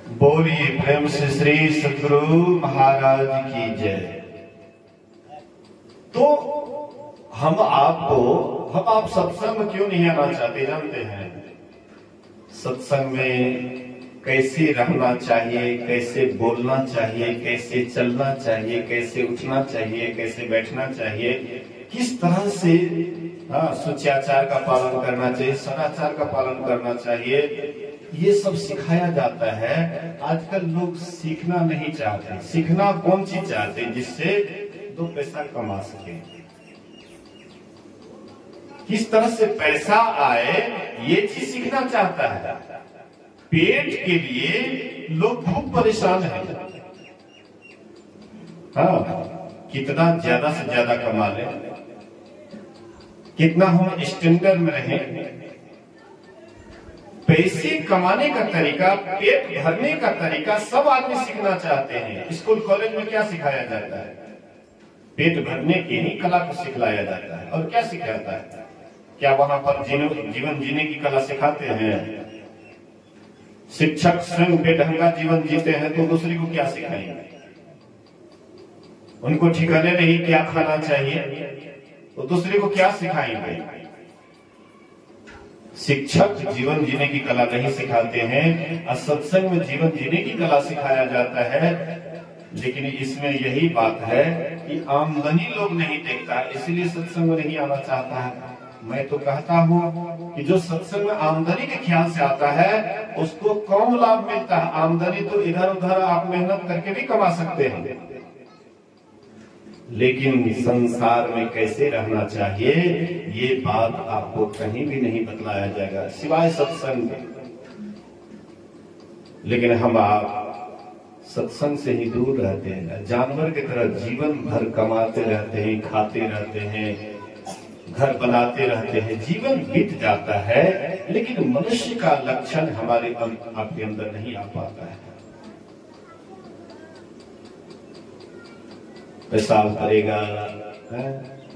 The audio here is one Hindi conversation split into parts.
बोलिए प्रेम से श्री सद्गुरु महाराज की जय। तो हम आप सत्संग में क्यों नहीं आना चाहते जानते हैं? सत्संग में कैसे रहना चाहिए, कैसे बोलना चाहिए, कैसे चलना चाहिए, कैसे उठना चाहिए, कैसे बैठना चाहिए, किस तरह से सुचाचार का पालन करना चाहिए, सदाचार का पालन करना चाहिए, ये सब सिखाया जाता है। आजकल लोग सीखना नहीं चाहते। सीखना कौन चीज चाहते हैं? जिससे दो पैसा कमा सके, किस तरह से पैसा आए, ये चीज सीखना चाहता है। पेट के लिए लोग खूब परेशान हैं। कितना ज्यादा से ज्यादा कमा ले, कितना हम स्टैंडर्ड में रहें। पैसे कमाने का तरीका, पेट भरने का तरीका सब आदमी सीखना चाहते हैं। स्कूल कॉलेज में क्या सिखाया जाता है? पेट भरने की ही कला को सिखलाया जाता है। और क्या सिखाता है? क्या वहां पर जीवन जीने की कला सिखाते हैं? शिक्षक स्वयं बेढंगा जीवन जीते हैं तो दूसरे को क्या सिखाएंगे? उनको ठिकाने नहीं क्या खाना चाहिए तो दूसरे को क्या सिखाएंगे? शिक्षक जीवन जीने की कला नहीं सिखाते हैं, सत्संग में जीवन जीने की कला सिखाया जाता है। लेकिन इसमें यही बात है कि आमदनी लोग नहीं देखता, इसलिए सत्संग में नहीं आना चाहता है। मैं तो कहता हूँ कि जो सत्संग में आमदनी के ख्याल से आता है उसको कम लाभ मिलता है। आमदनी तो इधर उधर आप मेहनत करके भी कमा सकते हैं, लेकिन संसार में कैसे रहना चाहिए ये बात आपको कहीं भी नहीं बतलाया जाएगा सिवाय सत्संग के। लेकिन हम आप सत्संग से ही दूर रहते हैं, जानवर की तरह जीवन भर कमाते रहते हैं, खाते रहते हैं, घर बनाते रहते हैं, जीवन बीत जाता है। लेकिन मनुष्य का लक्षण हमारे आपके अंदर नहीं आ पाता है। पेशाब करेगा,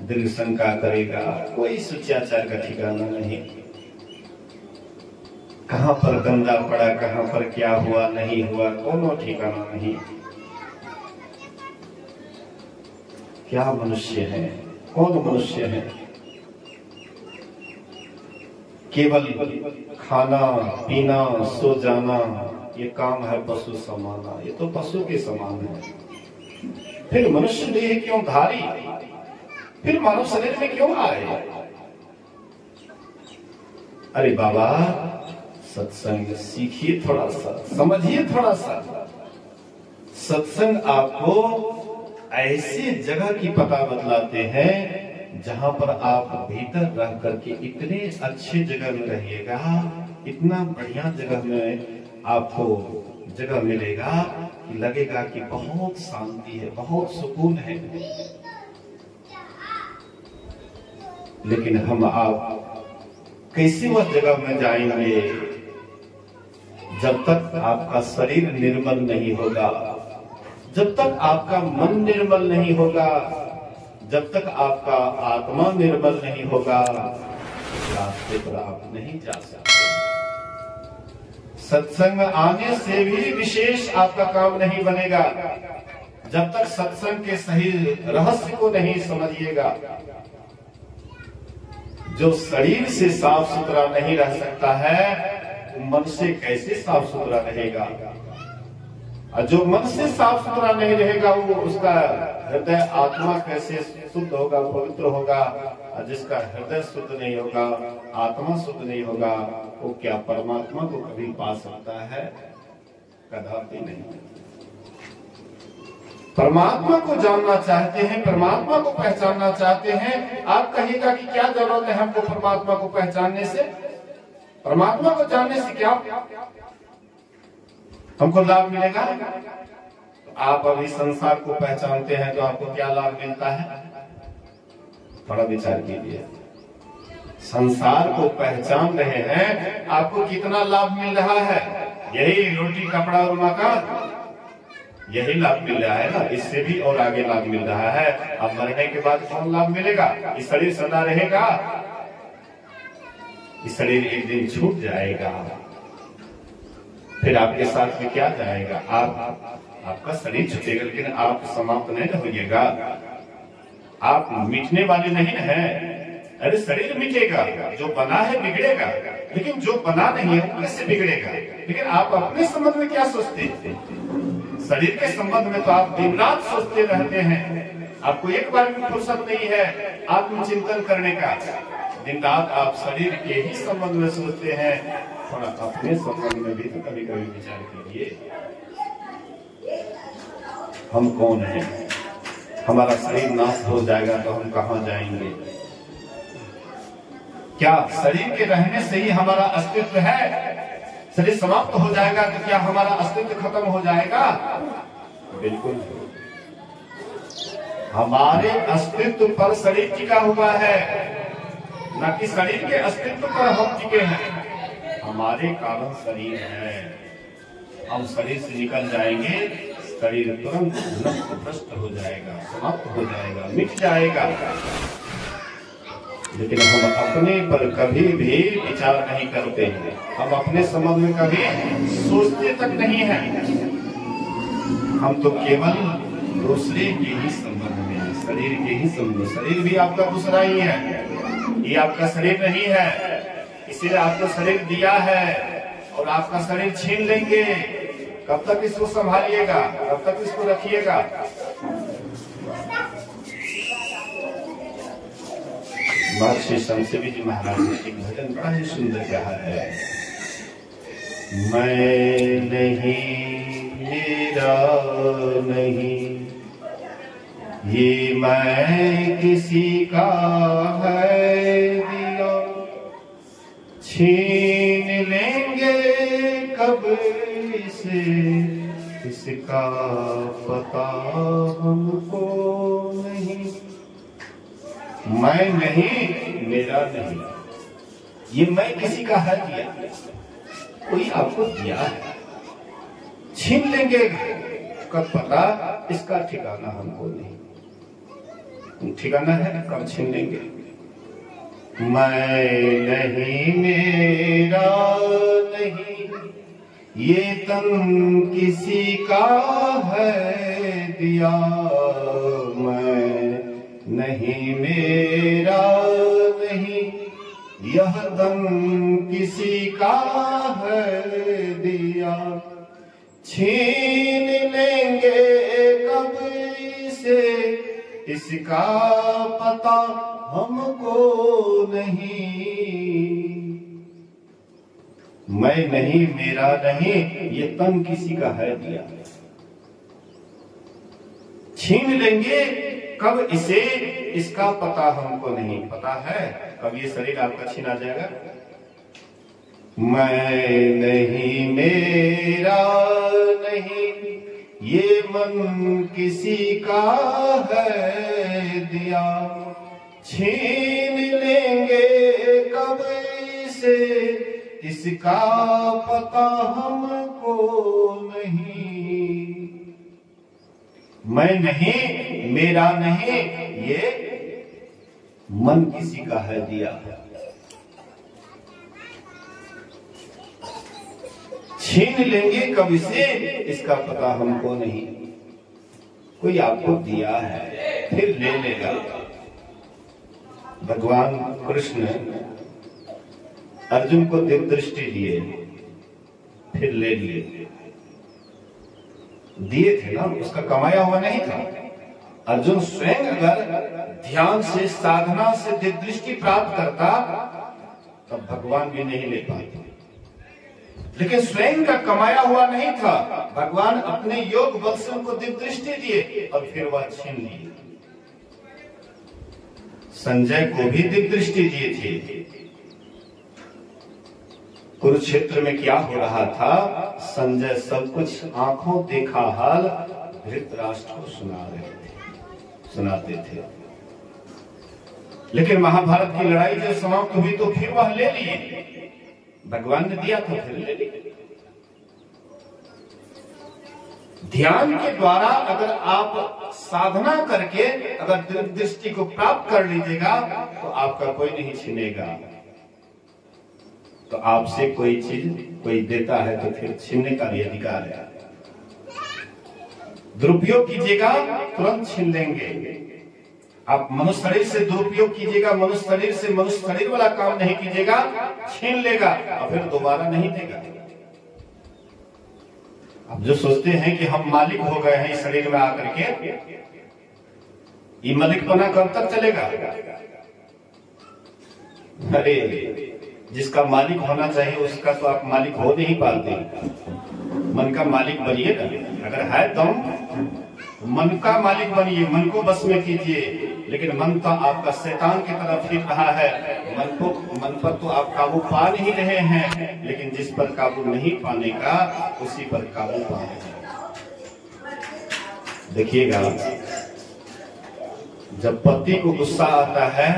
दीर्घ शंका करेगा, कोई सुचाचार का ठिकाना नहीं। कहां पर गंदा पड़ा, कहां पर क्या हुआ नहीं हुआ, कोनो ठिकाना नहीं। क्या मनुष्य है? कौन मनुष्य है? केवल खाना पीना सो जाना ये काम है पशु समाना। ये तो पशु के समान है। फिर मनुष्य देह क्यों धारी? फिर मानव शरीर में क्यों आए? अरे बाबा सत्संग सीखिए, थोड़ा सा समझिए, थोड़ा सा। सत्संग आपको ऐसी जगह की पता बतलाते हैं जहां पर आप भीतर रह करके इतने अच्छे जगह में रहिएगा, इतना बढ़िया जगह में आपको जगह मिलेगा कि लगेगा कि बहुत शांति है, बहुत सुकून है। लेकिन हम आप कैसे वह जगह में जाएंगे जब तक आपका शरीर निर्मल नहीं होगा, जब तक आपका मन निर्मल नहीं होगा, जब तक आपका आत्मा निर्मल नहीं होगा, रास्ते पर आप नहीं जा सकते। सत्संग आने से भी विशेष आपका काम नहीं बनेगा जब तक सत्संग के सही रहस्य को नहीं समझिएगा। जो शरीर से साफ सुथरा नहीं रह सकता है मन से कैसे साफ सुथरा रहेगा? और जो मन से साफ सुथरा नहीं रहेगा वो उसका हृदय आत्मा कैसे शुद्ध होगा, पवित्र होगा? और जिसका हृदय शुद्ध नहीं होगा, आत्मा शुद्ध नहीं होगा, वो क्या परमात्मा को कभी पा सकता है? कदापि नहीं। परमात्मा को जानना चाहते हैं, परमात्मा को पहचानना चाहते हैं। आप कहिएगा कि क्या जरूरत है हमको परमात्मा को पहचानने से? परमात्मा को जानने से क्या हमको लाभ मिलेगा? आप अभी संसार को पहचानते हैं तो आपको क्या लाभ मिलता है? थोड़ा विचार कीजिए। संसार को पहचान रहे हैं, आपको कितना लाभ मिल रहा है? यही रोटी कपड़ा और मकान, यही लाभ मिल रहा है ना। इससे भी और आगे लाभ मिल रहा है। अब मरने के बाद कौन लाभ मिलेगा? ये शरीर सदा रहेगा, ये शरीर एक दिन छूट जाएगा। फिर आपके साथ में क्या जाएगा? आपका शरीर छूटेगा, लेकिन आप समाप्त नहीं होइएगा। आप मिटने वाले नहीं है। अरे शरीर मिटेगा, जो बना है बिगड़ेगा, लेकिन जो बना नहीं है वो कैसे बिगड़ेगा? लेकिन आप अपने संबंध में क्या सोचते हैं? शरीर के संबंध में तो आप दिन रात सोचते रहते हैं। आपको एक बार भी फुर्सत नहीं है आत्मचिंतन करने का। दिन रात आप शरीर के ही संबंध में सोचते हैं, और अपने संबंध में भी तो कभी कभी विचार कीजिए, हम कौन हैं? हमारा शरीर नाश हो जाएगा तो हम कहां जाएंगे? क्या शरीर के रहने से ही हमारा अस्तित्व है? शरीर समाप्त हो जाएगा तो क्या हमारा अस्तित्व खत्म हो जाएगा? बिल्कुल। हमारे अस्तित्व पर शरीर टिका हुआ है, न कि शरीर के अस्तित्व पर हम टिके हैं। हमारे कारण शरीर है। हम शरीर से निकल जाएंगे, शरीर तुरंत नष्ट भ्रष्ट हो जाएगा, समाप्त हो जाएगा, मिट जाएगा। लेकिन हम अपने पर कभी भी विचार नहीं करते हैं। हम अपने संबंध में कभी सोचते तक नहीं है। हम तो केवल दूसरे के ही संबंध में, शरीर के ही संबंध। शरीर भी आपका दूसरा ही है, ये आपका शरीर नहीं है। इसीलिए आपको शरीर दिया है और आपका शरीर छीन लेंगे। कब तक इसको संभालिएगा? कब तक इसको रखिएगा? महर्षि संतसेवी जी महाराज ने एक भजन बड़ा ही सुंदर कहा है, मैं नहीं मेरा नहीं, ये मैं किसी का है दिया, छीन लेंगे कब इसे, इसका पता हमको नहीं। मैं नहीं मेरा नहीं, ये मैं किसी का है दिया, कोई आपको दिया है, छीन लेंगे कब पता, इसका ठिकाना हमको नहीं। ठिकाना है कब छीन लेंगे। मैं नहीं मेरा नहीं, ये तन किसी का है दिया, मैं नहीं मेरा नहीं, यह तन किसी का है दिया, छीन लेंगे कब इसे, इसका पता हमको नहीं। मैं नहीं मेरा नहीं, ये तन किसी का है दिया, छीन लेंगे कब इसे, इसका पता हमको नहीं। पता है कब ये शरीर आपका छीना जाएगा? मैं नहीं मेरा नहीं, ये मन किसी का है दिया, छीन लेंगे कब इसे, इसका पता हमको नहीं। मैं नहीं मेरा नहीं, ये मन किसी का है दिया, छीन लेंगे कब इसे, इसका पता हमको नहीं। कोई आपको दिया है फिर ले लेगा। भगवान कृष्ण अर्जुन को दिव्य दृष्टि दिए, फिर ले लिए। दिए थे ना, उसका कमाया हुआ नहीं था। अर्जुन स्वयं अगर ध्यान से साधना से दिव्य दृष्टि प्राप्त करता तब भगवान भी नहीं ले पाते, लेकिन स्वयं का कमाया हुआ नहीं था। भगवान अपने योग बल से उनको दिव्य दृष्टि दिए और फिर वह छीन लिए। संजय को भी दिव्य दृष्टि दिए थे। कुरुक्षेत्र में क्या हो रहा था, संजय सब कुछ आंखों देखा हाल धृतराष्ट्र को सुनाते थे। लेकिन महाभारत की लड़ाई जब समाप्त हुई तो फिर वह ले लिए। भगवान ने दिया तो फिर ले लिए। ध्यान के द्वारा अगर आप साधना करके अगर दिव्य दृष्टि को प्राप्त कर लीजिएगा तो आपका कोई नहीं छीनेगा। तो आपसे कोई चीज कोई देता है तो फिर छीनने का भी अधिकार है। दुरुपयोग कीजिएगा तुरंत छीन लेंगे। आप मनुष्य शरीर से दुरुपयोग कीजिएगा, मनुष्य शरीर से मनुष्य शरीर वाला काम नहीं कीजिएगा, छीन लेगा और फिर दोबारा नहीं देगा। अब जो सोचते हैं कि हम मालिक हो गए हैं इस शरीर में आकर के, ये मालिकपना कब तक चलेगा? अरे जिसका मालिक होना चाहिए उसका तो आप मालिक हो नहीं पाते। मन का मालिक बनिए ना, अगर है तो मन का मालिक बनिए, मन को बस में कीजिए। लेकिन मन तो आपका शैतान की तरफ फिर रहा है। मन पर तो आप काबू पा नहीं रहे हैं, लेकिन जिस पर काबू नहीं पाने का उसी पर काबू पाने का। देखिएगा, जब पति को गुस्सा आता है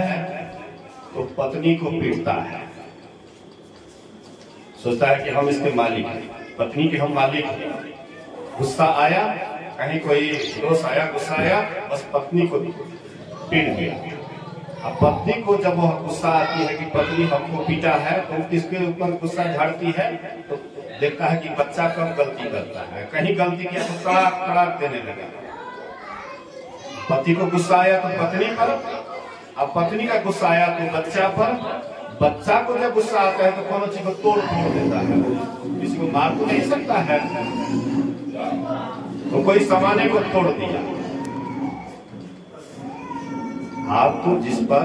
तो पत्नी को पीटता है, सोचता है कि हम इसके मालिक हैं, पत्नी के हम मालिक हैं। गुस्सा आया, कहीं कोई दोस्त आया, गुस्सा आया, बस पत्नी को पीट दिया। अब पत्नी को जब वह गुस्सा आती है कि पत्नी हमको पीटा है, तो किसके ऊपर गुस्सा झाड़ती है? तो देखता है कि बच्चा कब गलती करता है, कहीं गलती किया तो तड़ाक तड़ाक देने लगा। पति को गुस्सा आया तो पत्नी पर, अब पत्नी का गुस्सा आया तो बच्चा पर। बच्चा को जब गुस्सा आता है तो कौन चीज को तोड़ फोड़ देता है, किसी को मार तो नहीं सकता है, तो कोई सामाने को तोड़ दिया। आपको जिस पर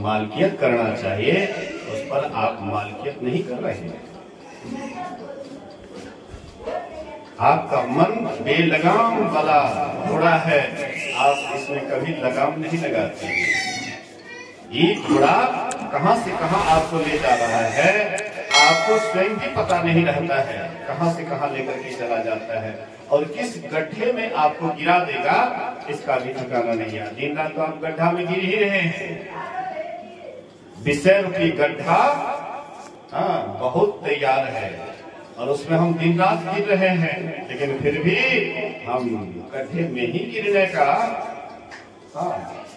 मालकियत करना चाहिए उस पर आप मालकियत नहीं कर रहे हैं। आपका मन बेलगाम वाला घोड़ा है, आप इसमें कभी लगाम नहीं लगाते। ये घोड़ा कहां से कहां आपको ले जा रहा है, आपको स्वयं भी पता नहीं रहता है, कहां से कहां लेकर के चला जाता है और किस गड्ढे में आपको गिरा देगा इसका भी ठिकाना नहीं है। दिन रात तो आप गड्ढा में गिर ही रहे हैं। विषय रूपी गड्ढा बहुत तैयार है और उसमें हम दिन रात गिर रहे हैं, लेकिन फिर भी हम गड्ढे में ही गिरने का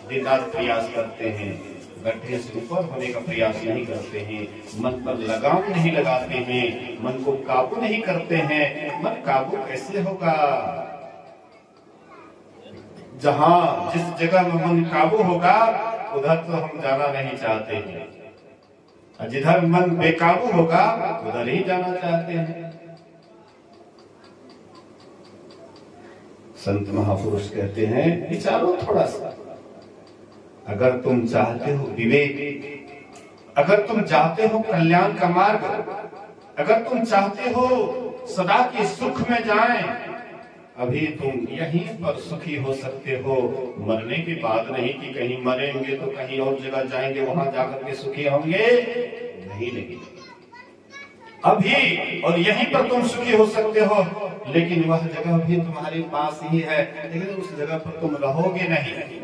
दिन रात प्रयास करते हैं, गड्ढे से ऊपर होने का प्रयास नहीं करते हैं, मन पर लगाम नहीं लगाते हैं, मन को काबू नहीं करते हैं। मन काबू कैसे होगा? जहां जिस जगह में मन काबू होगा उधर तो हम जाना नहीं चाहते हैं, और जिधर मन बेकाबू होगा उधर ही जाना चाहते हैं। संत महापुरुष कहते हैं, विचारो थोड़ा सा। अगर तुम चाहते हो विवेक, अगर तुम चाहते हो कल्याण का मार्ग, अगर तुम चाहते हो सदा के सुख में जाएं, अभी तुम यहीं पर सुखी हो सकते हो, मरने के बाद नहीं कि कहीं मरेंगे तो कहीं और जगह जाएंगे वहां जाकर के सुखी होंगे, नहीं। अभी और यहीं पर तुम सुखी हो सकते हो, लेकिन वह जगह भी तुम्हारे पास ही है, लेकिन उस जगह पर तुम रहोगे नहीं,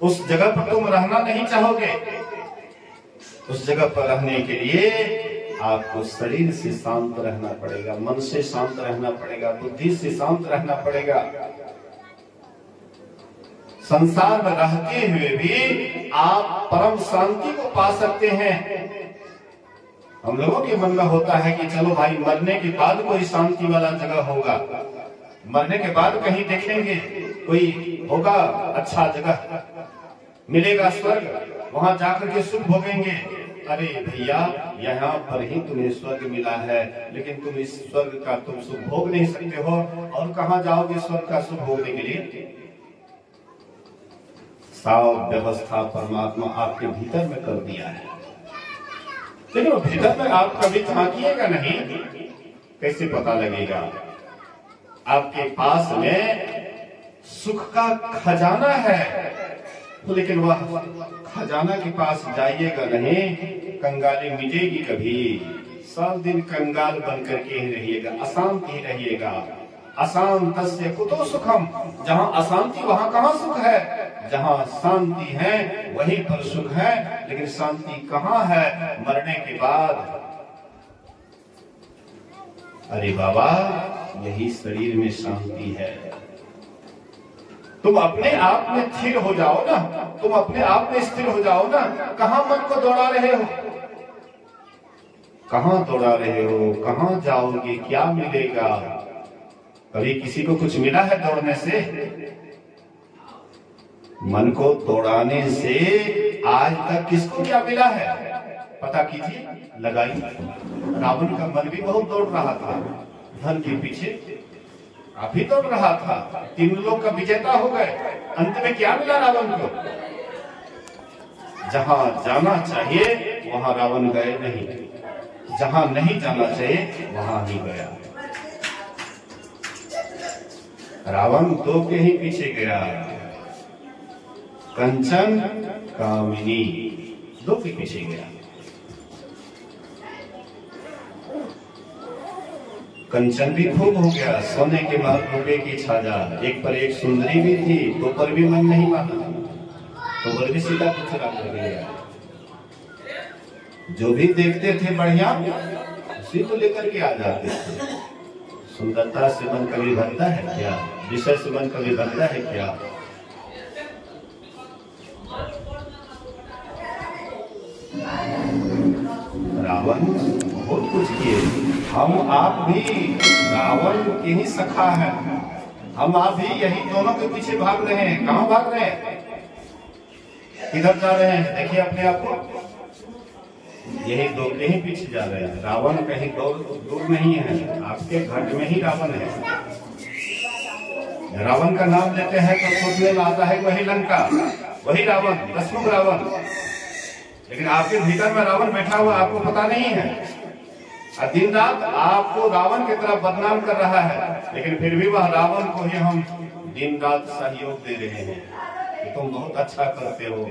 उस जगह पर तुम रहना नहीं चाहोगे। उस जगह पर रहने के लिए आपको शरीर से शांत रहना पड़ेगा, मन से शांत रहना पड़ेगा, बुद्धि से शांत रहना पड़ेगा। संसार में रहते हुए भी आप परम शांति को पा सकते हैं। हम लोगों के मन में होता है कि चलो भाई मरने के बाद कोई शांति वाला जगह होगा, मरने के बाद कहीं देखेंगे कोई होगा अच्छा जगह, मिलेगा स्वर्ग, वहां जाकर के सुख भोगेंगे। अरे भैया, यहाँ पर ही तुम्हें स्वर्ग मिला है, लेकिन तुम इस स्वर्ग का तुम सुख भोग नहीं सकते हो, और कहाँ जाओगे स्वर्ग का सुख भोगने के लिए? साव व्यवस्था परमात्मा आपके भीतर में कर दिया है, लेकिन वो भीतर में आप कभी झांकिएगा नहीं, कैसे पता लगेगा? आपके पास में सुख का खजाना है, लेकिन वह खजाना के पास जाइएगा नहीं, कंगाली मिटेगी कभी। सब दिन कंगाल बन करके ही रहिएगा, अशांत ही रहिएगा। अशांतस्य कुतो सुखम, जहाँ अशांति वहाँ कहाँ सुख है? जहाँ शांति है वहीं पर सुख है, लेकिन शांति कहाँ है? मरने के बाद। अरे बाबा, यही शरीर में शांति है। तुम अपने आप में स्थिर हो जाओ ना, तुम अपने आप में स्थिर हो जाओ ना, कहाँ मन को दौड़ा रहे हो? कहाँ दौड़ा रहे हो, कहाँ जाओगे, क्या मिलेगा? कभी किसी को कुछ मिला है दौड़ने से? मन को दौड़ाने से आज तक किसको क्या मिला है पता कीजिए, लगाइए। रावण का मन भी बहुत दौड़ रहा था धन के पीछे, काफी दौड़ रहा था, 3 लोग का विजेता हो गए। अंत में क्या मिला रावण को? जहां जाना चाहिए वहां रावण गए नहीं, जहां नहीं जाना चाहिए वहां ही गया। रावण 2 के ही पीछे गया, कंचन कामिनी 2 के पीछे गया। कंचन भी खूब हो गया, सोने के महल रुपए की छाजा, एक पर एक सुंदरी भी थी, तो पर भी मन नहीं माना, तो पर भी सीधा को चुरा कर गया। जो भी देखते थे बढ़िया उसी को लेकर के आ जाते थे। सुंदरता से मन कभी भरता है क्या? विषय से मन कभी भरता है क्या? रावण बहुत कुछ किए, हम आप भी रावण के ही सखा है। हम आप भी यही दोनों के पीछे भाग रहे हैं। कहां भाग रहे हैं, किधर जा रहे हैं? देखिए अपने आप को, यही 2 के ही पीछे जा रहे हैं। रावण कहीं दूर नहीं है, आपके घर में ही रावण है। रावण का नाम लेते हैं तो सोचने में आता है वही लंका, वही रावण, दशमुख रावण, लेकिन आपके भीतर में रावण बैठा हुआ आपको पता नहीं है। और दिन रात आपको रावण की तरफ बदनाम कर रहा है, लेकिन फिर भी वह रावण को ही हम दिन रात सहयोग दे रहे हैं कि तुम बहुत अच्छा करते हो।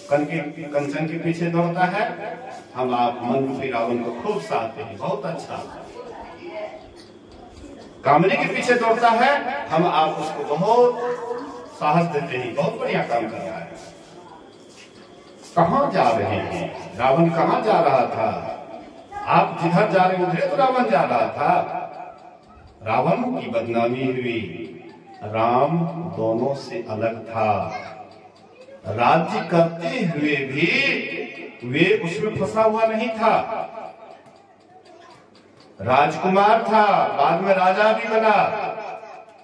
कंचन के पीछे दौड़ता है, हम आप मन रूपी रावण को खूब साधते हैं, बहुत अच्छा। कामने के पीछे दौड़ता है, हम आप उसको बहुत साहस देते हैं, बहुत बढ़िया काम कर रहा है। कहां जा रहे हैं? रावण कहां जा रहा था? आप जिधर जा रहे उधर तो रावण जा रहा था। रावण की बदनामी हुई, राम दोनों से अलग था। राज्य करते हुए भी वे उसमें फंसा हुआ नहीं था। राजकुमार था, बाद में राजा भी बना,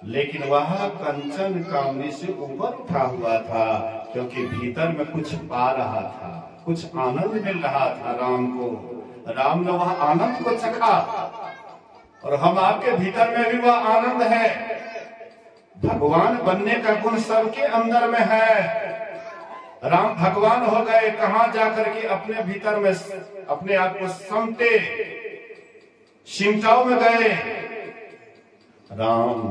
लेकिन वह कंचन कामनी से ऊपर उठा हुआ था, क्योंकि भीतर में कुछ पा रहा था, कुछ आनंद मिल रहा था राम को। राम ने वह आनंद को चखा, और हम आपके भीतर में भी वह आनंद है। भगवान बनने का गुण सबके अंदर में है। राम भगवान हो गए, कहां जाकर के अपने भीतर में अपने आप को समते सिमटाव में गए। राम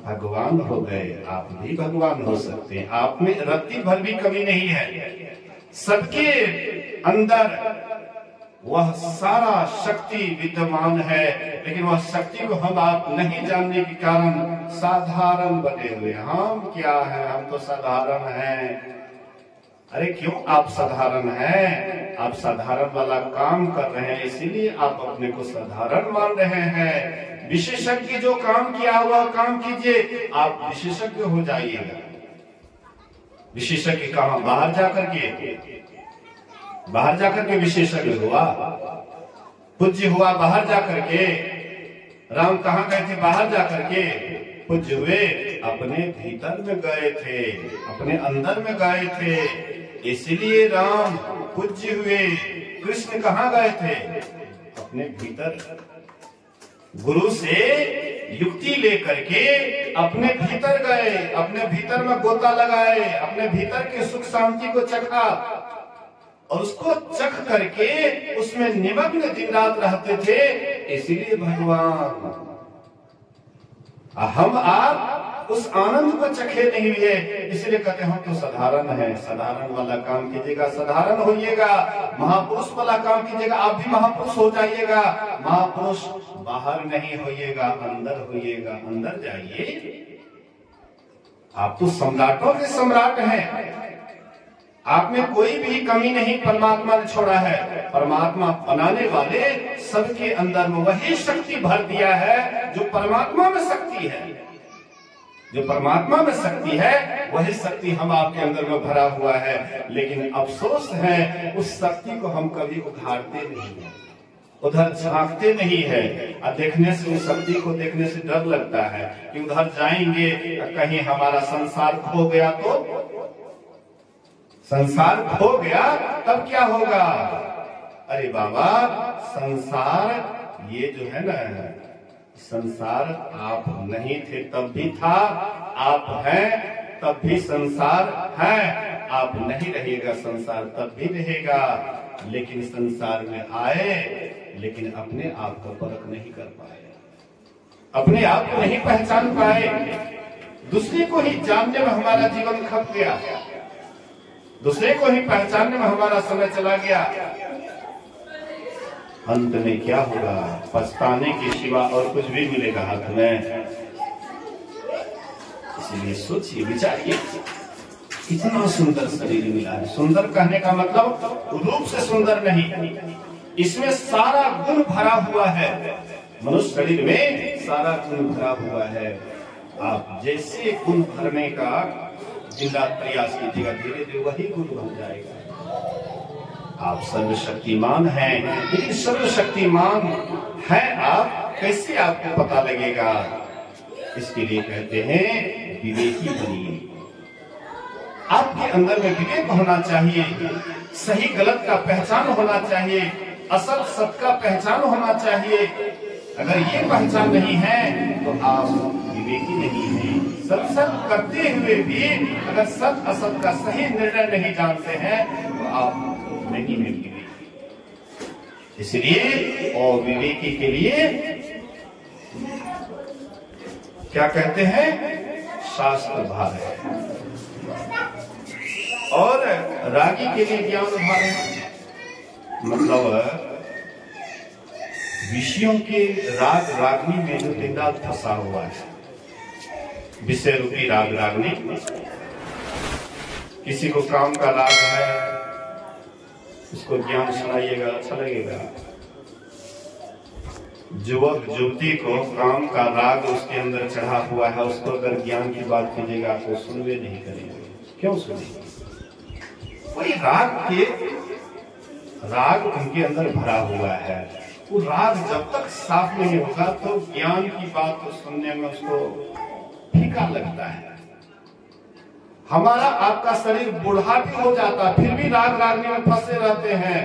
भगवान हो गए, आप भी भगवान हो सकते हैं। आप में रत्ती भर भी कमी नहीं है। सबके अंदर वह सारा शक्ति विद्यमान है, लेकिन वह शक्ति को हम आप नहीं जानने के कारण साधारण बने हुए। हम क्या है? हम तो साधारण हैं। अरे क्यों आप साधारण हैं? आप साधारण वाला काम कर रहे हैं, इसीलिए आप अपने को साधारण मान रहे हैं। विशेषज्ञ जो काम किया हुआ काम कीजिए, आप विशेषज्ञ हो जाइएगा। विशेषज्ञ कहां? बाहर जाकर के विशेषज्ञ हुआ, पूज्य हुआ बाहर जाकर के। राम कहां गए थे? बाहर जाकर के पूज्य हुए, अपने भीतर में गए थे, अपने अंदर में गए थे, इसलिए राम पूज्य हुए। कृष्ण कहां गए थे? अपने भीतर गुरु से युक्ति लेकर के अपने भीतर गए, अपने भीतर में गोता लगाए, अपने भीतर के सुख शांति को चखा, और उसको चख करके उसमें निमग्न दिन रात रहते थे, इसीलिए भगवान। हम आप उस आनंद को चखे नहीं हुए, इसलिए कहते हम तो साधारण हैं। साधारण वाला काम कीजिएगा, साधारण होइएगा। महापुरुष वाला काम कीजिएगा, आप भी महापुरुष हो जाइएगा। महापुरुष बाहर नहीं होइएगा, अंदर होइएगा। अंदर जाइए, आप तो सम्राटों के सम्राट हैं। आप में कोई भी कमी नहीं परमात्मा ने छोड़ा है। परमात्मा बनाने वाले सबके अंदर में वही शक्ति भर दिया है जो परमात्मा में शक्ति है। जो परमात्मा में शक्ति है वही शक्ति हम आपके अंदर में भरा हुआ है, लेकिन अफसोस है उस शक्ति को हम कभी उघाड़ते नहीं हैं, उधर झांकते नहीं है, और देखने से उस शक्ति को देखने से डर लगता है कि उधर जाएंगे कहीं हमारा संसार खो गया तो, संसार खो गया तब क्या होगा। अरे बाबा, संसार ये जो है ना, संसार आप नहीं थे तब भी था, आप हैं तब भी संसार है, आप नहीं रहिएगा संसार तब भी रहेगा। लेकिन संसार में आए, लेकिन अपने आप को परख नहीं कर पाए, अपने आप को नहीं पहचान पाए, दूसरे को ही जानने में हमारा जीवन खप गया, दूसरे को ही पहचानने में हमारा समय चला गया। अंत में क्या होगा, पछताने के सिवा और कुछ भी मिलेगा हाथ में। इसलिए सोचिए, विचारिए, इतना सुंदर शरीर मिला है। सुंदर कहने का मतलब रूप से सुंदर नहीं, इसमें सारा गुण भरा हुआ है। मनुष्य शरीर में सारा गुण भरा हुआ है। आप जैसे गुण भरने का जिंदा प्रयास कीजिएगा, धीरे धीरे वही गुण बन जाएगा। आप सर्वशक्तिमान हैं, लेकिन सर्वशक्तिमान है आप कैसे आपको पता लगेगा। इसके लिए कहते हैं विवेकी बनिए। आपके अंदर में विवेक होना चाहिए, सही गलत का पहचान होना चाहिए, असल सत्य का पहचान होना चाहिए। अगर ये पहचान नहीं है तो आप विवेकी नहीं हैं। सत्संग करते हुए भी अगर सत्य असत का सही निर्णय नहीं जानते हैं तो आप नहीं है विवेकी। इसलिए और विवेकी के लिए क्या कहते हैं, शास्त्र भार है, और रागी के लिए ज्ञान भार है। मतलब विषयों के राग रागनी में जो दिन रात फंसा हुआ है, विषय रूपी राग रागनी। किसी को काम का राग है, उसको ज्ञान सुनाइएगा अच्छा लगेगा। युवक युवती को काम का राग उसके अंदर चढ़ा हुआ है, उसको अगर ज्ञान की बात कीजिएगा तो सुनवे नहीं करेंगे। क्यों सुनेंगे? वही राग उनके अंदर भरा हुआ है। वो राग जब तक साफ नहीं होगा तो ज्ञान की बात तो सुनने में उसको फीका लगता है। हमारा आपका शरीर बूढ़ा भी हो जाता, फिर भी राग रागनी में फंसे रहते हैं,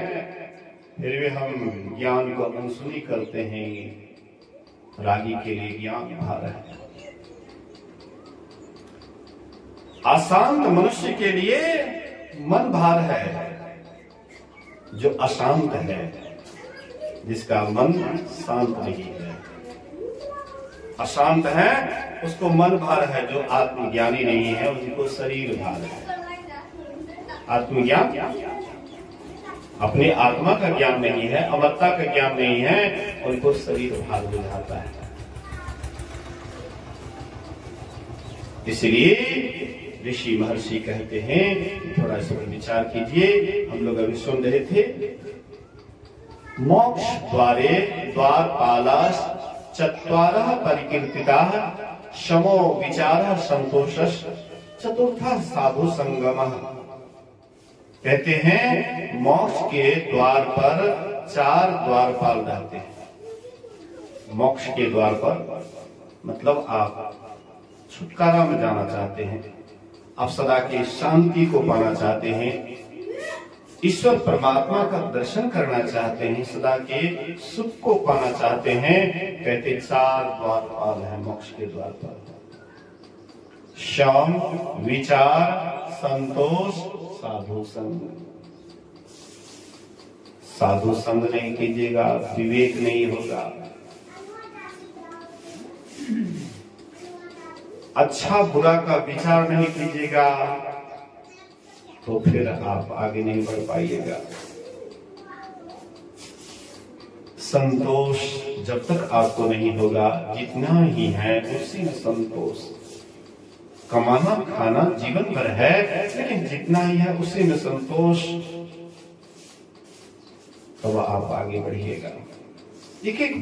फिर भी हम ज्ञान को अनसुनी करते हैं। रागी के लिए ज्ञान भार है। अशांत मनुष्य के लिए मन भार है। जो अशांत है, जिसका मन शांत नहीं है, अशांत है, उसको मन भार है। जो आत्मज्ञानी नहीं है उनको शरीर भार है। आत्मज्ञान अपने आत्मा का ज्ञान नहीं है, अमरता का ज्ञान नहीं है, उनको शरीर भार बुझाता है। इसलिए ऋषि महर्षि कहते हैं, थोड़ा इस पर विचार कीजिए। हम लोग अभी सुन रहे थे, मोक्ष द्वारे द्वारपालास चत्वारः परिकीर्तिताः शमो विचारः संतोषः चतुर्थः साधु संगमः। कहते हैं मोक्ष के द्वार पर 4 द्वारपाल रहते हैं। मोक्ष के द्वार पर मतलब आप छुटकारा में जाना चाहते हैं, आप सदा की शांति को पाना चाहते हैं, ईश्वर परमात्मा का दर्शन करना चाहते हैं, सदा के सुख को पाना चाहते हैं। कहते 4 द्वारपाल हैं मोक्ष के द्वार पर। शम, विचार, संतोष, साधु संग। साधु संग नहीं कीजिएगा, विवेक नहीं होगा। अच्छा बुरा का विचार नहीं कीजिएगा तो फिर आप आगे नहीं बढ़ पाइएगा। संतोष जब तक आपको नहीं होगा, जितना ही है उसी में संतोष। कमाना खाना जीवन भर है, लेकिन जितना ही है उसी में संतोष, तब आप आगे बढ़िएगा। एक एक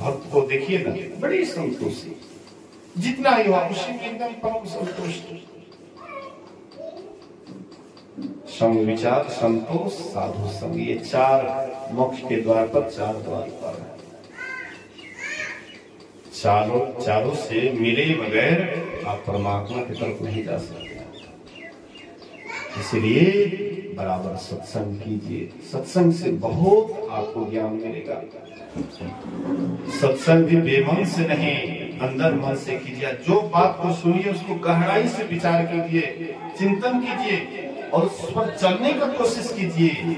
भक्त को देखिए ना, बड़ी संतोषी, जितना ही हुआ उसी में एकदम परम संतुष्ट। सम विचार, संतोष, साधु संग, ये 4 मोक्ष के द्वार पर 4 द्वार पर है। चारों से मिले बगैर आप परमात्मा की तरफ नहीं जा सकते। इसलिए बराबर सत्संग कीजिए, सत्संग से बहुत आपको ज्ञान मिलेगा। सत्संग भी बेमन से नहीं, अंदर मन से कीजिए। जो बात को सुनिए उसको गहराई से विचार कीजिए, चिंतन कीजिए और उस पर चलने का कोशिश कीजिए।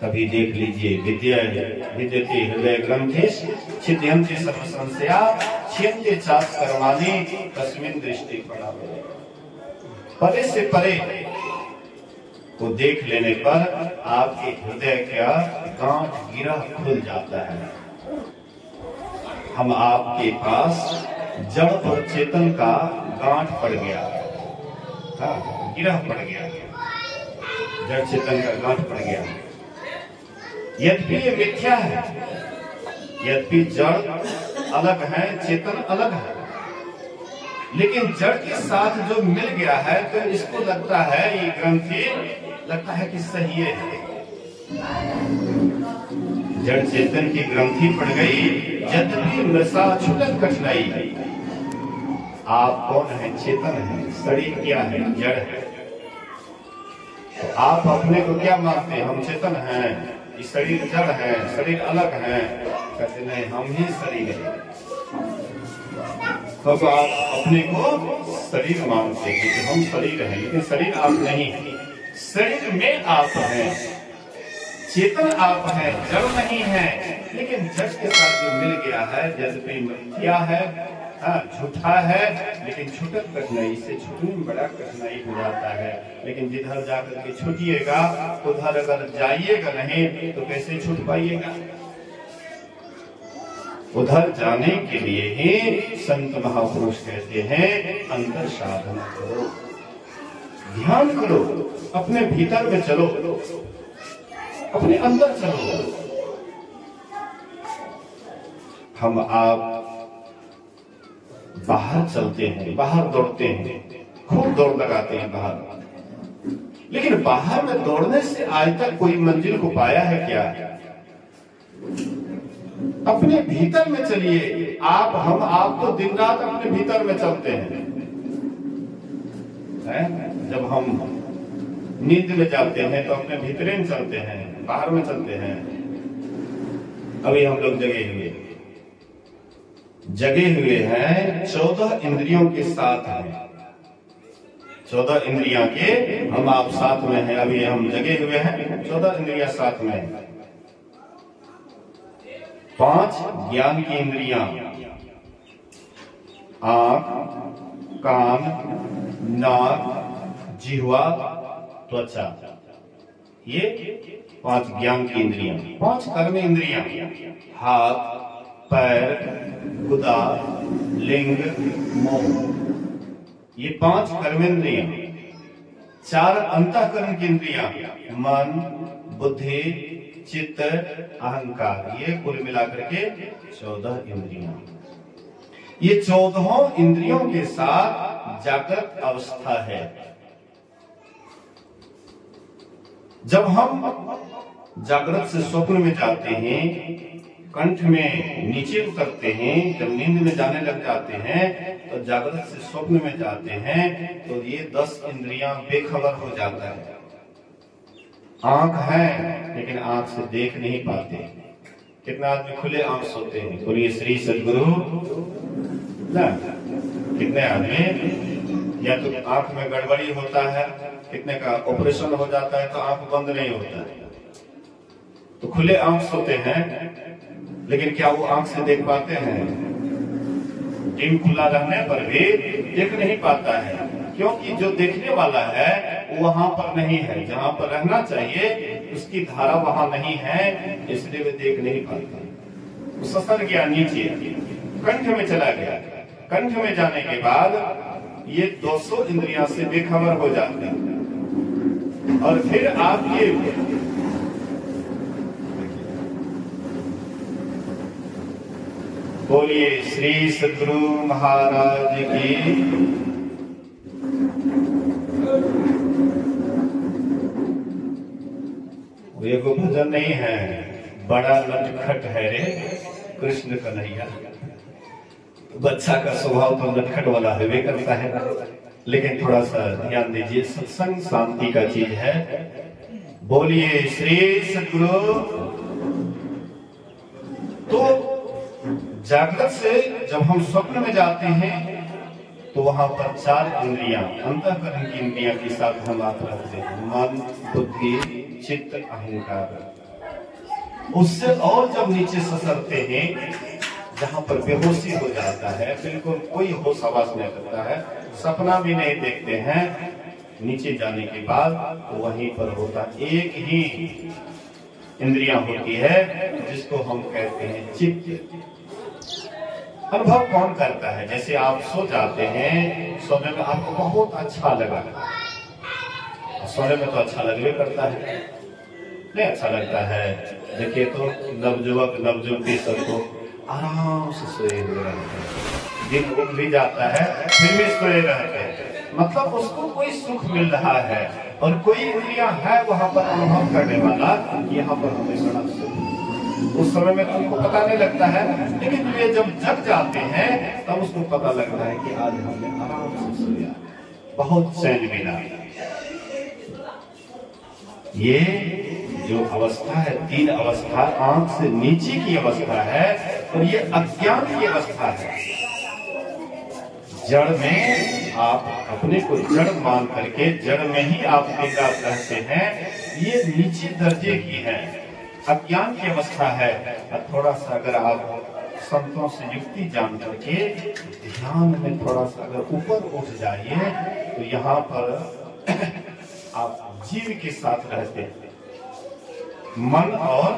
तभी देख लीजिए, विद्यते हृदय ग्रंथिश छिद्यन्ति सर्व संशया छिद्यन्ते चास कर्माणि तस्मिन् दृष्टि परावरे। परे से परे को देख लेने पर आपके हृदय का गांठ गिरा खुल जाता है। हम आपके पास जड़ और चेतन का गांठ पड़ गया, गिरा पड़ गया, जड़ चेतन का गांठ पड़ गया। यद्यपि ये मिथ्या है, यद्यपि जड़ अलग है, चेतन अलग है, लेकिन जड़ के साथ जो मिल गया है तो इसको लगता है, ये ग्रंथि लगता है कि सही है। जड़ चेतन की ग्रंथि पड़ गई, यद्यपि मृषा छूटत कठिनाई। आप कौन है? चेतन है। शरीर क्या है? जड़ है। तो आप अपने को क्या मानते हैं? हम चेतन हैं, ये शरीर जड़ है, शरीर अलग है। कहते नहीं, हम ही शरीर है। तो आप अपने को शरीर मानते हैं कि हम शरीर हैं, लेकिन शरीर आप नहीं है। शरीर में आप हैं, चेतन आप हैं, जड़ नहीं है। लेकिन जड़ के साथ जो मिल गया है, यद्यपि मिथ्या है, झूठा है, लेकिन छूटत कठिनाई से छूटने में बड़ा कठिनाई हो जाता है। लेकिन जिधर जाकर के छूटिएगा, उधर अगर जाइएगा नहीं तो कैसे छूट पाइएगा? उधर जाने के लिए ही संत महापुरुष कहते हैं अंतर साधना करो, ध्यान करो, अपने भीतर में चलो, अपने अंदर चलो। हम आप बाहर चलते हैं, बाहर दौड़ते हैं, खूब दौड़ लगाते हैं बाहर, लेकिन बाहर में दौड़ने से आज तक कोई मंजिल को पाया है क्या? अपने भीतर में चलिए। आप तो दिन रात अपने भीतर में चलते हैं। जब हम नींद में जाते हैं तो अपने भीतरे में चलते हैं, बाहर में चलते हैं। अभी हम लोग जगे हुए हैं 14 इंद्रियों के साथ हैं। 14 इंद्रियां के हम आप साथ में हैं। अभी हम जगे हुए हैं, 14 इंद्रियां साथ में हैं। 5 ज्ञान की इंद्रियां, आंख, कान, नाक, जिह्वा, त्वचा, ये 5 ज्ञान की इंद्रियां। 5 कर्म इंद्रियां, हाथ, पैर, गुदा, लिंग, मुंह, ये 5 कर्मेंद्रियां। 4 अंतःकरण की इंद्रियां, मन, बुद्धि, चित्त, अहंकार, ये कुल मिलाकर के 14 इंद्रियां। ये 14 इंद्रियों के साथ जागृत अवस्था है। जब हम जागृत से स्वप्न में जाते हैं, कंठ में नीचे उतरते हैं, जब नींद में जाने लग जाते हैं तो जागृत से स्वप्न में जाते हैं तो ये 10 इंद्रियां बेखबर हो जाता है। आंख है लेकिन आंख से देख नहीं पाते। कितना आदमी खुले आंख सोते हैं? बोलिए श्री सद्गुरु ना। कितने आदमी या तो आंख में गड़बड़ी होता है, कितने का ऑपरेशन हो जाता है तो आंख बंद नहीं होता है, तो खुले आंख सोते हैं, लेकिन क्या वो आंख से देख पाते हैं? टीम खुला रहने पर भी देख नहीं पाता है, क्योंकि जो देखने वाला है वो वहां पर नहीं है, जहां पर रहना चाहिए उसकी धारा वहां नहीं है, इसलिए वे देख नहीं पाते। वो ससर गया नीचे, कंठ में चला गया। कंठ में जाने के बाद ये 200 इंद्रियां से बेखबर हो जाते हैं। और फिर आप ये बोलिए श्री सद्गुरु महाराज की। ये कोई भजन नहीं है, बड़ा नटखट है रे कृष्ण कन्हैया। बच्चा का स्वभाव तो नटखट वाला है करता है, लेकिन थोड़ा सा ध्यान दीजिए, सत्संग शांति का चीज है। बोलिए श्री सद्गुरु। तो जागृत से जब हम स्वप्न में जाते हैं तो वहां पर 4 इंद्रियां, अंतःकरण की इंद्रियां के साथ हम हाथ रखते हैं, मन, बुद्धि, चित्त, अहंकार। उससे और जब नीचे ससरते हैं, जहां पर बेहोशी हो जाता है, बिल्कुल कोई होश आवाज नहीं करता है, सपना भी नहीं देखते हैं, नीचे जाने के बाद तो वहीं पर होता एक ही इंद्रियां होती है जिसको हम कहते हैं चित्त। अनुभव कौन करता है? जैसे आप सो जाते हैं, सोने में आपको बहुत अच्छा लगा, सोने में तो अच्छा लगने करता है, नहीं अच्छा लगता है। देखिए तो नवयुवक नवयुवती सबको आराम से सोए हुए रहते हैं, दिन उग भी जाता है फिर भी सोए रहते हैं, मतलब उसको कोई सुख मिल रहा है और कोई इंद्रियां है वहां पर अनुभव करने वाला, यहाँ पर हमें बड़ा सुख। उस समय में तुमको पता नहीं लगता है, लेकिन वे जब जग जाते हैं तब उसको पता लगता है कि आज हमने आराम से सोया, बहुत चैन मिला। ये जो अवस्था है, 3 अवस्था, आंख से नीचे की अवस्था है और ये अज्ञान की अवस्था है। जड़ में आप अपने को जड़ मान करके जड़ में ही आप विकास रहते हैं, ये नीचे दर्जे की है, अज्ञान की अवस्था है। और थोड़ा सा अगर आप संतों से युक्ति जान करके ध्यान में थोड़ा सा अगर ऊपर उठ जाइए तो यहाँ पर आप जीव के साथ रहते हैं, मन और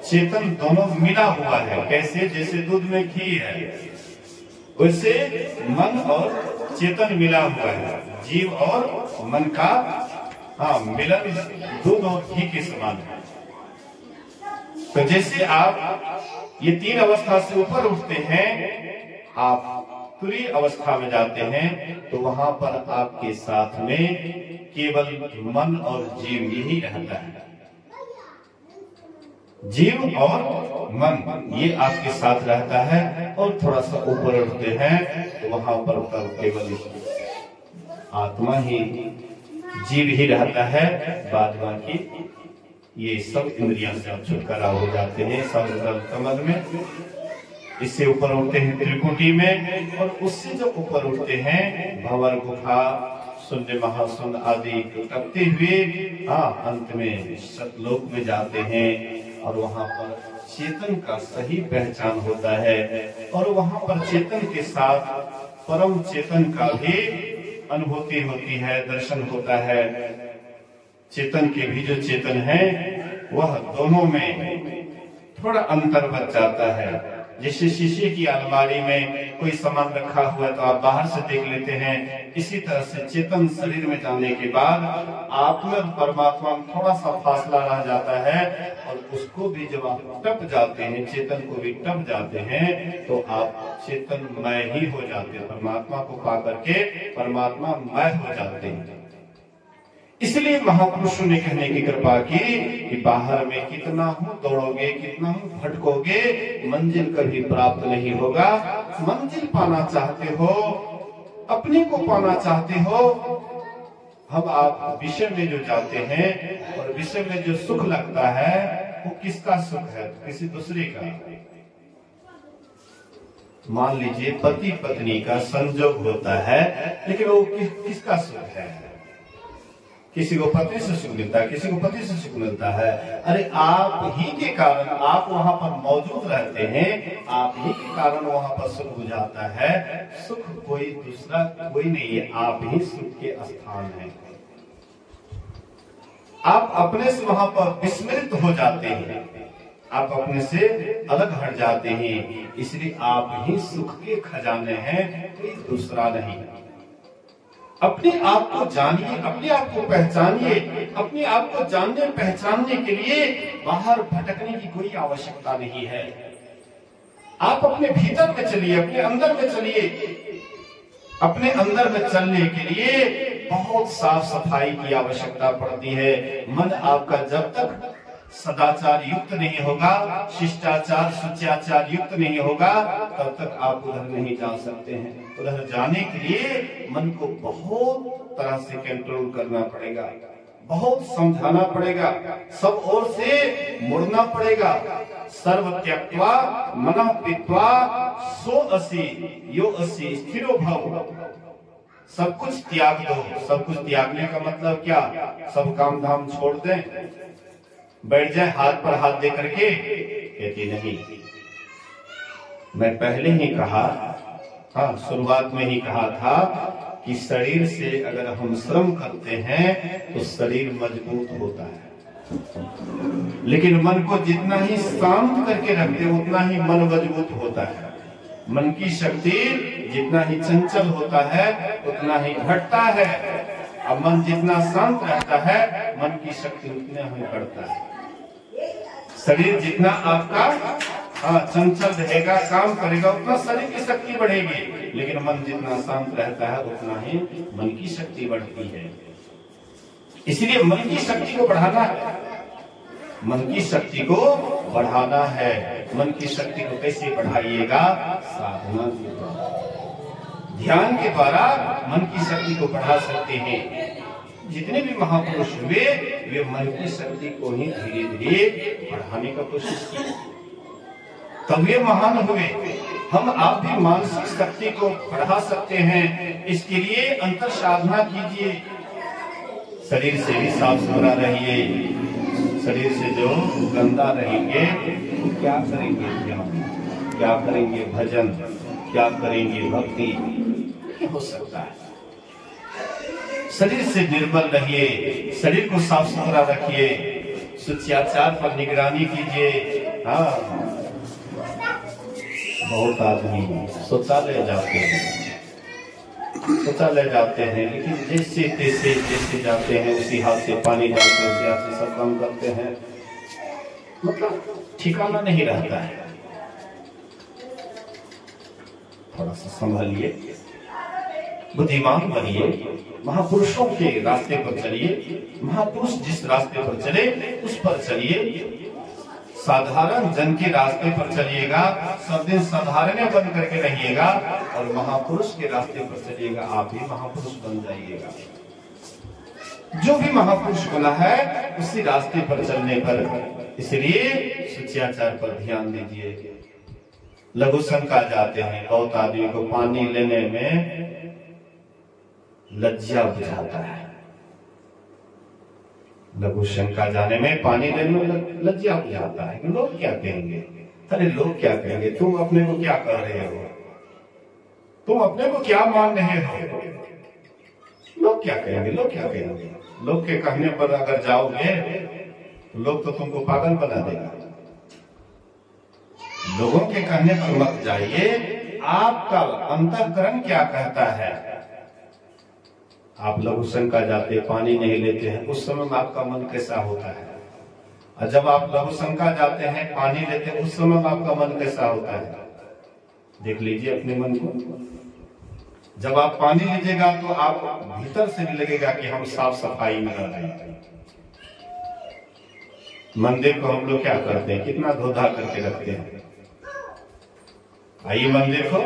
चेतन दोनों मिला हुआ है। कैसे? जैसे दूध में घी है, वैसे मन और चेतन मिला हुआ है, जीव और मन का मिलन दूध और घी के समान है। तो जैसे आप ये 3 अवस्था से ऊपर उठते हैं, आप तुरीय अवस्था में जाते हैं, तो वहां पर आपके साथ में केवल मन और जीव यही रहता है। जीव और मन ये आपके साथ रहता है, और थोड़ा सा ऊपर उठते हैं तो वहां पर केवल आत्मा ही, जीव ही रहता है, बाद बाकी ये सब इंद्रियां से आप छुटकारा हो जाते हैं सब कमल में। इससे ऊपर उठते हैं त्रिकुटी में, और उससे जब ऊपर उठते हैं भंवर गुफा, शून्य महाशून्य आदि टपते हुए अंत में सतलोक में जाते हैं, और वहां पर चेतन का सही पहचान होता है, और वहां पर चेतन के साथ परम चेतन का भी अनुभूति होती है, दर्शन होता है। चेतन के भी जो चेतन है वह दोनों में थोड़ा अंतर बच जाता है। जैसे शीशे की अलमारी में कोई सामान रखा हुआ है तो आप बाहर से देख लेते हैं, इसी तरह से चेतन शरीर में जाने के बाद आप में परमात्मा में थोड़ा सा फासला रह जाता है, और उसको भी जब आप टप जाते हैं, चेतन को भी टप जाते हैं, तो आप चेतनमय ही हो जाते हैं, परमात्मा को पा करके परमात्मा मय हो जाते हैं। इसलिए महापुरुषों ने कहने की कृपा की कि बाहर में कितना हूँ दौड़ोगे, कितना हूँ भटकोगे, मंजिल कभी प्राप्त नहीं होगा। मंजिल पाना चाहते हो, अपने को पाना चाहते हो, हम आप विषय में जो जाते हैं और विषय में जो सुख लगता है वो किसका सुख है? किसी दूसरे का। मान लीजिए पति पत्नी का संजोग होता है, लेकिन वो किसका सुख है? किसी को पति से सुख मिलता है, किसी को पति से सुख मिलता है। अरे आप ही के कारण आप वहां पर मौजूद रहते हैं, आप ही के कारण वहां पर सुख बुझाता है। सुख कोई दूसरा कोई नहीं है, आप ही सुख के स्थान हैं। आप अपने से वहां पर विस्मृत हो जाते हैं, आप अपने से अलग हट जाते हैं, इसलिए आप ही सुख के खजाने हैं, कोई दूसरा नहीं। अपने आप को जानिए, अपने आप को पहचानिए। अपने आप को जानने पहचानने के लिए बाहर भटकने की कोई आवश्यकता नहीं है। आप अपने भीतर में चलिए, अपने अंदर में चलिए। अपने अंदर में चलने के लिए बहुत साफ सफाई की आवश्यकता पड़ती है। मन आपका जब तक सदाचार युक्त नहीं होगा, शिष्टाचार सुचाचार युक्त नहीं होगा, तब तक आप उधर नहीं जा सकते हैं। उधर जाने के लिए मन को बहुत तरह से कंट्रोल करना पड़ेगा, बहुत समझाना पड़ेगा, सब ओर से मुड़ना पड़ेगा। सर्व त्यक्त्वा मनः पीत्वा सो असि यो असि स्थिरो भव। सब कुछ त्याग दो। सब कुछ त्यागने का मतलब क्या? सब काम धाम छोड़ दें, बैठ जाए हाथ पर हाथ दे करके? कहती नहीं। मैं पहले ही कहा, हाँ शुरुआत में ही कहा था कि शरीर से अगर हम श्रम करते हैं तो शरीर मजबूत होता है, लेकिन मन को जितना ही शांत करके रखते उतना ही मन मजबूत होता है। मन की शक्ति जितना ही चंचल होता है उतना ही घटता है। अब मन जितना शांत रहता है मन की शक्ति उतना ही बढ़ता है। शरीर जितना आपका चंचल रहेगा, काम करेगा, उतना शरीर की शक्ति बढ़ेगी, लेकिन मन जितना शांत रहता है उतना ही मन की शक्ति बढ़ती है। इसलिए मन की शक्ति को बढ़ाना है, मन की शक्ति को बढ़ाना है। मन की शक्ति को कैसे बढ़ाइएगा? साधना के द्वारा, ध्यान के द्वारा मन की शक्ति को बढ़ा सकते हैं। जितने भी महापुरुष हुए वे मन की शक्ति को ही धीरे धीरे बढ़ाने का कोशिश की, तब वे महान हुए। हम आप भी मानसिक शक्ति को बढ़ा सकते हैं। इसके लिए अंतर साधना कीजिए। शरीर से भी साफ सुथरा रहिए। शरीर से जो गंदा रहेंगे तो क्या करेंगे? ध्यान, क्या करेंगे? भजन, क्या करेंगे? भक्ति? नहीं हो सकता है। शरीर से निर्मल रहिए, शरीर को साफ सुथरा रखिए, सुचाचार पर निगरानी कीजिए। हाँ, बहुत आदमी शौचालय जाते हैं, शौचालय जाते हैं, लेकिन जैसे तैसे जैसे जाते हैं उसी हाथ से पानी डालते हैं, उसी हाथ से सब काम करते हैं, मतलब ठिकाना नहीं रहता है। थोड़ा सा संभालिए, बुद्धिमान बनिए, महापुरुषों के रास्ते पर चलिए। महापुरुष जिस रास्ते पर चले उस पर चलिए। साधारण जन के रास्ते पर चलिएगा, सब दिन साधारण बन करके रहिएगा, और महापुरुष के रास्ते पर चलिएगा, आप भी महापुरुष बन जाइएगा। जो भी महापुरुष बना है उसी रास्ते पर चलने पर, इसलिए शिष्टाचार पर ध्यान दीजिए। लघु शंका जाते हैं, बहुत आदमी को पानी लेने में लज्जा बुझाता है। लघु शंका जाने में, पानी लेने में लज्जा बुझाता है कि लोग क्या कहेंगे। अरे लोग क्या कहेंगे? तुम अपने को क्या कह रहे हो? तुम अपने को क्या मान रहे हो? लोग क्या कहेंगे? लोग क्या कहेंगे? लोग के कहने पर अगर जाओगे तो लोग तो तुमको पागल बना देगा। लोगों के कहने पर मत जाइए। आपका अंतःकरण क्या कहता है? आप लघु शंका जाते, पानी नहीं लेते हैं, उस समय में आपका मन कैसा होता है? और जब आप लघु शंका जाते हैं, पानी लेते हैं, उस समय में आपका मन कैसा होता है? देख लीजिए अपने मन को। जब आप पानी लीजिएगा तो आप भीतर से भी लगेगा कि हम साफ सफाई में रह रहे हैं। मंदिर को हम लोग क्या करते हैं? कितना धोधा करके रखते हैं। आइए मंदिर को,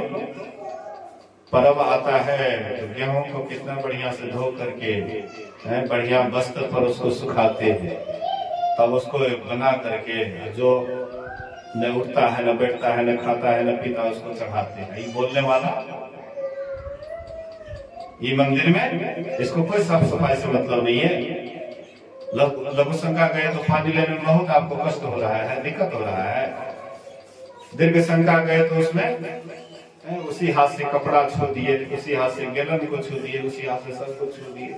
पर्व आता है तो गेहूं को कितना बढ़िया से धो करके बढ़िया वस्त्र पर उसको सुखाते हैं, तब उसको बना करके जो न उठता है, न बैठता है, न खाता है, न पीता, उसको चढ़ाते हैं। ये बोलने वाला, ये मंदिर में इसको कोई साफ सफाई से मतलब नहीं है। लघु शंका गए तो पानी लेने में बहुत आपको कष्ट हो रहा है, दिक्कत हो रहा है। दीर्घ शंका गए तो उसमें उसी हाथ से कपड़ा छू दिए, उसी हाथ से गैलन को छू दिए, उसी हाथ से सब कुछ छू दिए।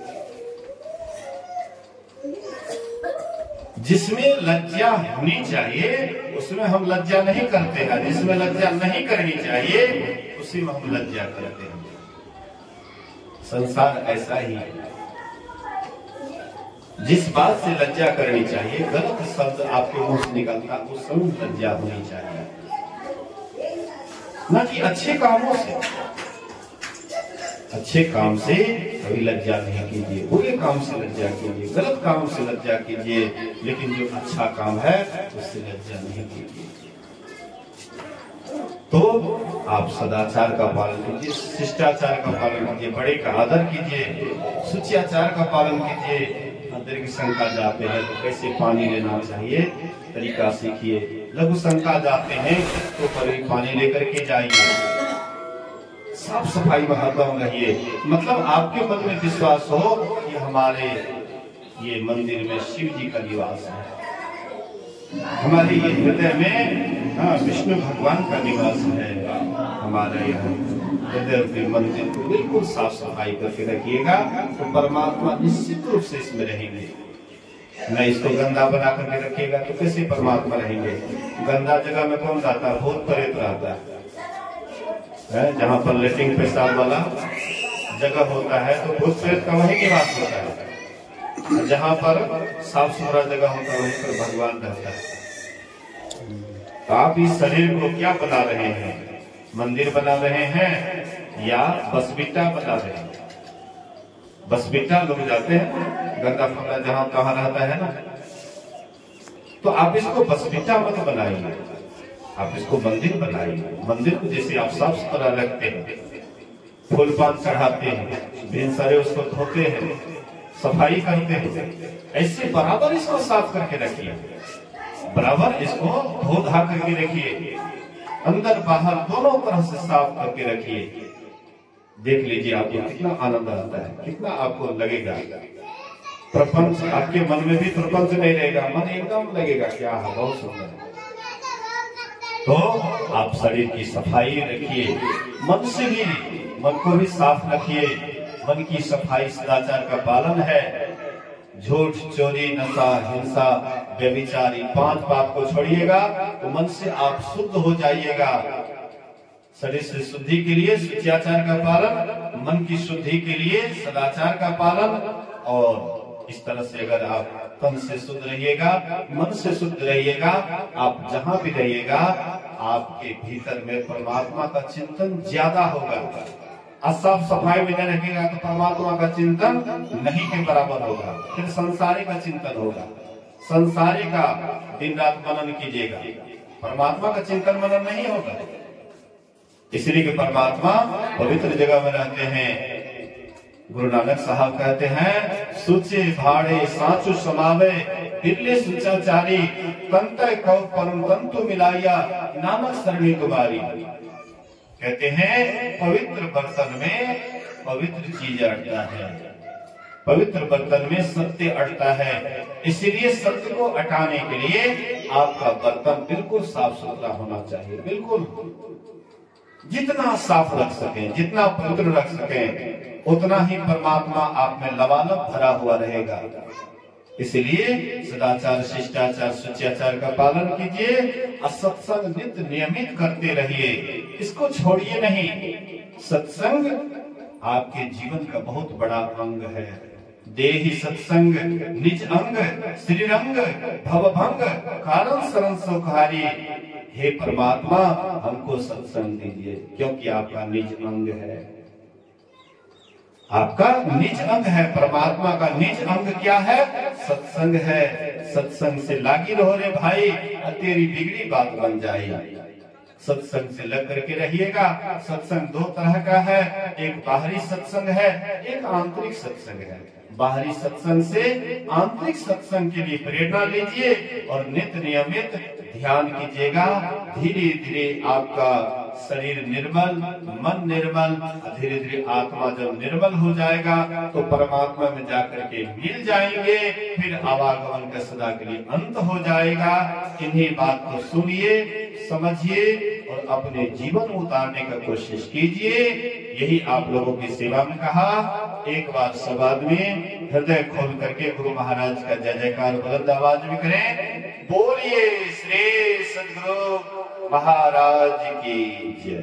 जिसमें लज्जा होनी चाहिए उसमें हम लज्जा नहीं करते हैं, जिसमें लज्जा नहीं करनी चाहिए उसी में हम लज्जा करते हैं। संसार ऐसा ही है। जिस बात से लज्जा करनी चाहिए, गलत शब्द आपके मुंह से निकलता, उस समय लज्जा होनी चाहिए, न कि अच्छे कामों से। अच्छे काम से कभी लज्जा नहीं कीजिए, बुरे काम से लज्जा कीजिए, गलत काम से लज्जा कीजिए, लेकिन जो अच्छा काम है उससे लज्जा नहीं कीजिए। तो आप सदाचार का पालन कीजिए, शिष्टाचार का पालन कीजिए, बड़े का आदर कीजिए, सुचियाचार का पालन कीजिए। दीर्घ संख्या जाते हैं तो कैसे पानी लेना चाहिए तरीका सीखिए। लघु संख्या जाते हैं तो कभी पानी लेकर के जाइए। साफ सफाई में हरदम रहिए। मतलब आपके मन में विश्वास हो कि हमारे ये मंदिर में शिव जी का निवास है, हमारे ये हृदय में विष्णु भगवान का निवास है। हमारे यहाँ हृदय के मंदिर को बिल्कुल साफ सफाई करके रखिएगा तो परमात्मा निश्चित रूप से इसमें रहेंगे। न इसको गंदा बना करके रखिएगा तो कैसे परमात्मा रहेंगे। गंदा जगह में कौन जाता है? भूत प्रेत रहता है। जहाँ पर लेटरिन पेशाब वाला जगह होता है तो भूत प्रेत का वही निवास होता है। जहाँ पर साफ सुथरा जगह होता है वहीं पर भगवान रहता है। तो आप इस शरीर को क्या बना रहे हैं? मंदिर बना रहे हैं या बसबिट्टा बना रहे हैं? बसबिट्टा लोग जाते हैं, गंदा फंदा जहाँ तहाँ रहता है ना, तो आप इसको बसबिट्टा मत बनाइए, आप इसको मंदिर बनाइए। मंदिर को जैसे आप साफ सुथरा रखते हैं, फूल पान चढ़ाते हैं, दिन सारे उसको धोते हैं, सफाई करते हैं, ऐसे बराबर इसको साफ करके रखिए, बराबर इसको धो धा करके रखिए, अंदर बाहर दोनों तरह से साफ करके रखिए। देख लीजिए आपको कितना आनंद आता है, कितना आपको लगेगा। प्रपंच आपके मन में भी प्रपंच नहीं रहेगा, मन एकदम लगेगा क्या है, बहुत सुंदर। तो आप शरीर की सफाई रखिए, मन से भी, मन को भी साफ रखिए। मन की सफाई सदाचार का पालन है। झूठ, चोरी, नशा, हिंसा, व्यभिचारी 5 पाप को छोड़िएगा तो मन से आप शुद्ध हो जाइएगा। शरीर से शुद्धि के लिए शिष्टाचार का पालन, मन की शुद्धि के लिए सदाचार का पालन, और इस तरह से अगर आप तन से शुद्ध रहिएगा, मन से शुद्ध रहिएगा, आप जहां भी रहिएगा आपके भीतर में परमात्मा का चिंतन ज्यादा होगा। साफ सफाई में न रखेगा तो परमात्मा का चिंतन नहीं के बराबर होगा, फिर संसारी का चिंतन होगा। संसारी का दिन रात मनन कीजिएगा, परमात्मा का चिंतन मनन नहीं होगा। इसलिए कि परमात्मा पवित्र जगह में रहते हैं। गुरु नानक साहब कहते हैं, सुचे भाड़े साचु समावे बिरले सुचाचारी, तंत्र कौ परम तंतु मिलाइया नानक सरणी तुम्हारी। कहते हैं पवित्र बर्तन में पवित्र चीज अटता है, पवित्र बर्तन में सत्य अटता है। इसलिए सत्य को अटाने के लिए आपका बर्तन बिल्कुल साफ सुथरा होना चाहिए। बिल्कुल जितना साफ रख सकें, जितना पवित्र रख सकें, उतना ही परमात्मा आप में लबालब भरा हुआ रहेगा। इसलिए सदाचार, शिष्टाचार, सुचियाचार का पालन कीजिए और सत्संग नित्य नियमित करते रहिए, इसको छोड़िए नहीं। सत्संग आपके जीवन का बहुत बड़ा अंग है। देहि सत्संग निज अंग श्रीरंग भवभंग कारण शरण सुखारी। हे परमात्मा हमको सत्संग दीजिए, क्योंकि आपका निज अंग है, आपका निज अंग है। परमात्मा का निज अंग क्या है? सत्संग है। सत्संग से लागी रहो रे भाई, तेरी बिगड़ी बात बन जाएगी। सत्संग से लग करके रहिएगा। सत्संग 2 तरह का है, एक बाहरी सत्संग है, एक आंतरिक सत्संग है। बाहरी सत्संग से आंतरिक सत्संग के लिए प्रेरणा लीजिए और नित्य नियमित ध्यान कीजिएगा। धीरे धीरे आपका शरीर निर्मल, मन निर्मल, धीरे धीरे आत्मा जब निर्मल हो जाएगा तो परमात्मा में जाकर के मिल जाएंगे। फिर आवागमन का सदा के लिए अंत हो जाएगा। इन्हीं बात को सुनिए, समझिए और अपने जीवन में उतारने का कोशिश कीजिए। यही आप लोगों की सेवा में कहा। एक बार सब आदमी हृदय खोल करके गुरु महाराज का जय जयकार बुलंद आवाज में करें। बोलिए श्री सद्गुरु महाराज की जय।